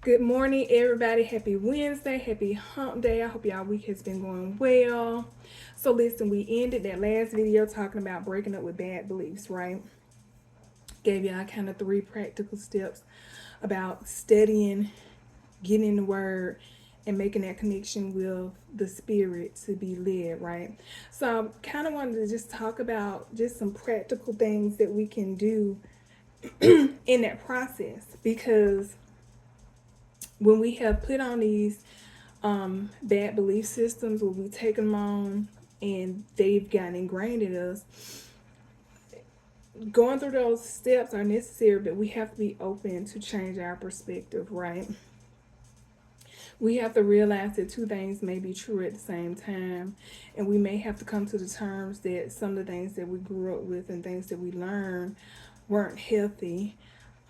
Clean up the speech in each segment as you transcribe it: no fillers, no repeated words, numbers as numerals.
Good morning, everybody. Happy Wednesday. Happy hump day. I hope y'all week has been going well. So, listen, we ended that last video talking about breaking up with bad beliefs, right? Gave y'all kind of 3 practical steps about studying, getting in the Word, and making that connection with the Spirit to be led, right? So, I kind of wanted to just talk about just some practical things that we can do in that process because when we have put on these bad belief systems, when we take them on and they've gotten ingrained in us, going through those steps are necessary, but we have to be open to change our perspective, right? We have to realize that two things may be true at the same time, and we may have to come to the terms that some of the things that we grew up with and things that we learned weren't healthy,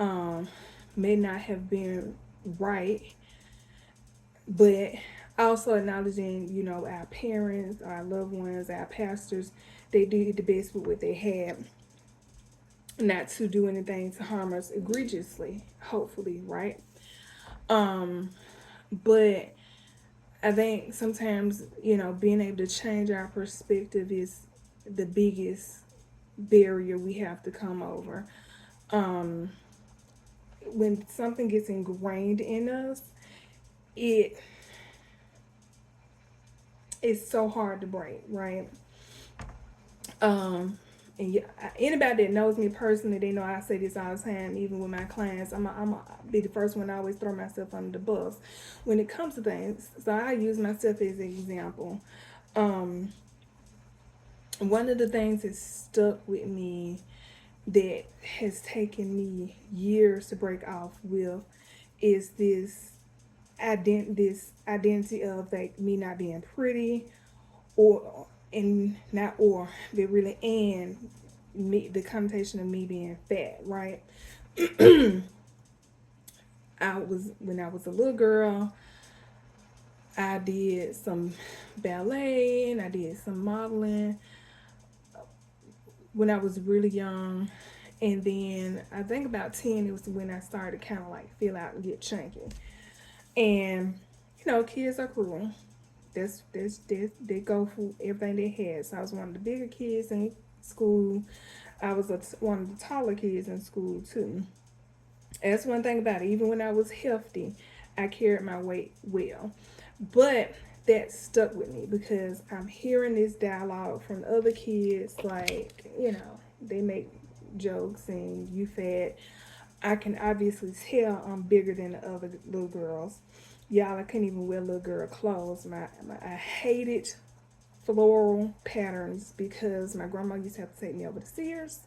um, may not have been right, but also acknowledging, our parents, our loved ones, our pastors, they did the best with what they had, not to do anything to harm us egregiously, hopefully, right? Um, but I think sometimes, being able to change our perspective is the biggest barrier we have to come over. Um, when something gets ingrained in us, it is so hard to break, right? Um, and yeah, anybody that knows me personally, they know I say this all the time, even with my clients. I'm be the first one to always throw myself under the bus when it comes to things. So I use myself as an example. Um, One of the things that stuck with me that has taken me years to break off with is this identity of like me not being pretty or and not or but really and me, the connotation of me being fat, right? When I was a little girl, I did some ballet and I did some modeling when I was really young. And then I think about 10, it was when I started kind of like feel out and get chunky. And, kids are cruel. They go for everything they had. So I was one of the bigger kids in school. I was one of the taller kids in school too. That's one thing about it. Even when I was healthy, I carried my weight well. But that stuck with me because I'm hearing this dialogue from other kids, like, they make jokes and you fat. I can obviously tell I'm bigger than the other little girls. Y'all, I couldn't even wear little girl clothes. I hated floral patterns because my grandma used to have to take me over to Sears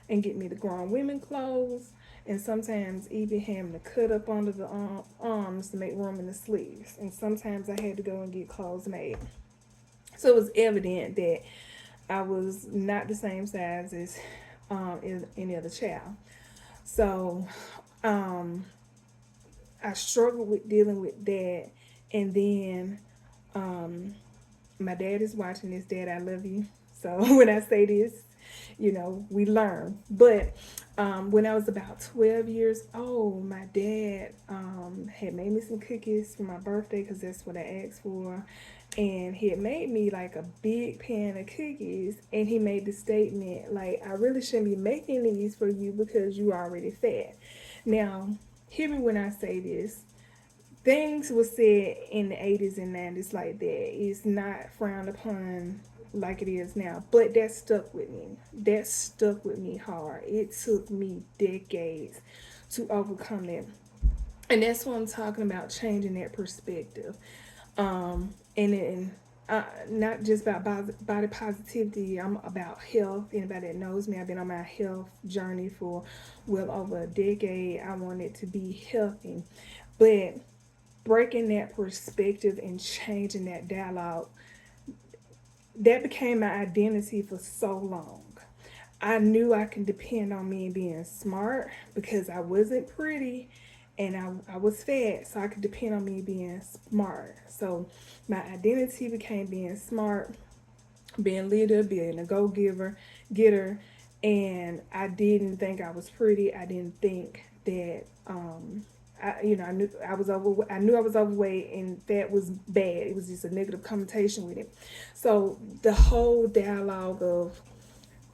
and get me the grown women clothes, and sometimes even having to cut up under the arms to make room in the sleeves. And sometimes I had to go and get clothes made. So it was evident that I was not the same size as any other child. So um, I struggled with dealing with that. And then my dad is watching this. Dad, I love you. So when I say this, we learn. But when I was about 12 years old, my dad had made me some cookies for my birthday because that's what I asked for. And he had made me like a big pan of cookies. And he made the statement, like, I really shouldn't be making these for you because you already fat. Now, hear me when I say this. Things were said in the 80s and 90s like that. It's not frowned upon like it is now. But that stuck with me. That stuck with me hard. It took me decades to overcome that. And that's what I'm talking about, changing that perspective. And then not just about body positivity. I'm about health. Anybody that knows me, I've been on my health journey for well over a decade. I wanted to be healthy. But breaking that perspective and changing that dialogue, that became my identity for so long. I knew I could depend on me being smart because I wasn't pretty and I was fat, so I could depend on me being smart. So my identity became being smart, being leader, being a go giver, getter, and I didn't think I was pretty. I didn't think that I knew I was over. I knew I was overweight, and that was bad. It was just a negative connotation with it. So the whole dialogue of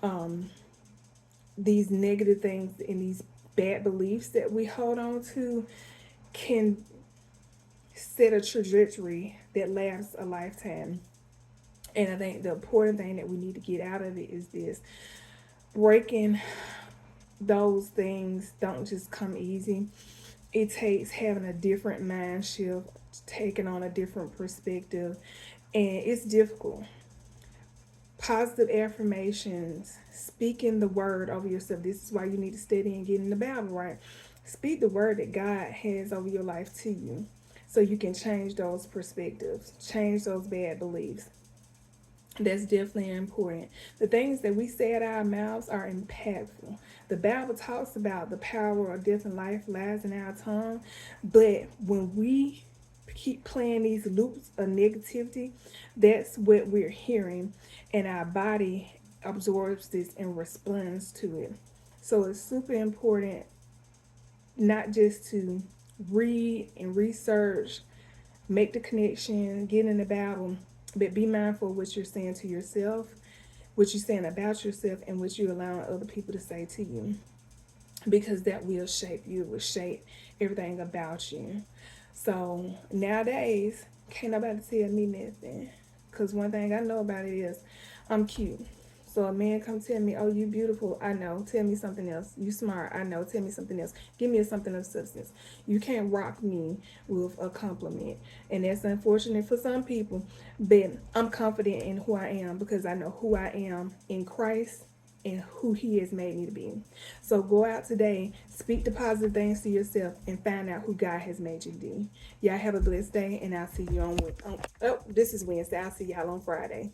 um, these negative things and these bad beliefs that we hold on to can set a trajectory that lasts a lifetime. And I think the important thing that we need to get out of it is this: breaking those things don't just come easy. It takes having a different mind shift, taking on a different perspective, and it's difficult. Positive affirmations, speaking the word over yourself. This is why you need to study and get in the Bible, right? Speak the word that God has over your life to you so you can change those perspectives, change those bad beliefs. That's definitely important. The things that we say out our mouths are impactful. The Bible talks about the power of death and life lies in our tongue, but when we keep playing these loops of negativity, that's what we're hearing, and our body absorbs this and responds to it. So it's super important not just to read and research, make the connection, get in the Bible, but be mindful of what you're saying to yourself, what you're saying about yourself, and what you're allowing other people to say to you. Because that will shape you, it will shape everything about you. So nowadays, can't nobody tell me nothing. Because one thing I know about it is I'm cute. So a man come tell me, oh, you beautiful. I know. Tell me something else. You smart. I know. Tell me something else. Give me something of substance. You can't rock me with a compliment. And that's unfortunate for some people. But I'm confident in who I am because I know who I am in Christ and who He has made me to be. So go out today, speak the positive things to yourself, and find out who God has made you to be. Y'all have a blessed day, and I'll see you on. Oh, this is Wednesday. I'll see y'all on Friday.